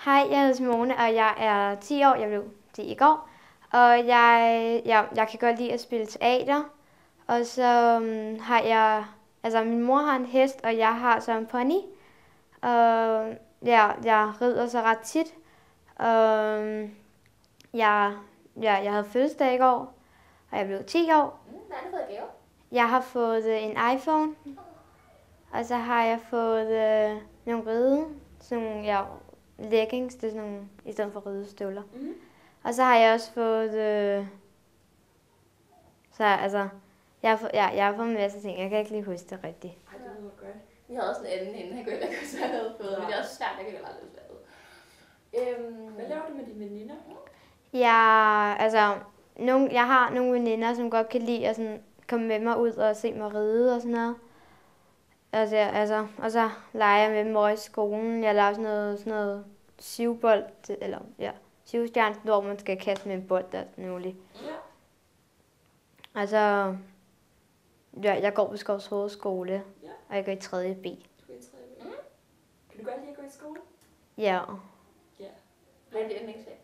Hej, jeg hedder Simone, og jeg er 10 år. Jeg blev 10 i går. Og jeg kan godt lide at spille teater. Og så har jeg... Altså, min mor har en hest, og jeg har så en pony. Og jeg rider så ret tit. Og jeg havde fødselsdag i går, og jeg blev 10 år. Hvad har du fået i gave? Jeg har fået en iPhone. Og så har jeg fået nogle ride, sådan leggings, det er sådan nogle, i stedet for ridestøvler. Mm. Og så har jeg også fået, jeg har fået en masse ting, jeg kan ikke lige huske det rigtigt. Ej, det lyder godt. Vi havde også en anden inden, han kunne heller ikke huske, hvad jeg havde fået, men det er også svært, jeg kan heller aldrig huske, hvad jeg havde. Hvad laver du med dine veninder? Jeg har nogle veninder, som godt kan lide at sådan, komme med mig ud og se mig ride og sådan noget. Og så leger jeg med dem over i skolen. Jeg laver sådan noget sivbold, sivstjerne, hvor man skal kaste med en bold og sådan noget. Ja. Altså, jeg går på Skovs Hovedskole, Ja. og jeg går i 3. B. Du er i 3. Kan du godt lide at gå i skole? Ja. Ja. Hvad er det yndlingsfag?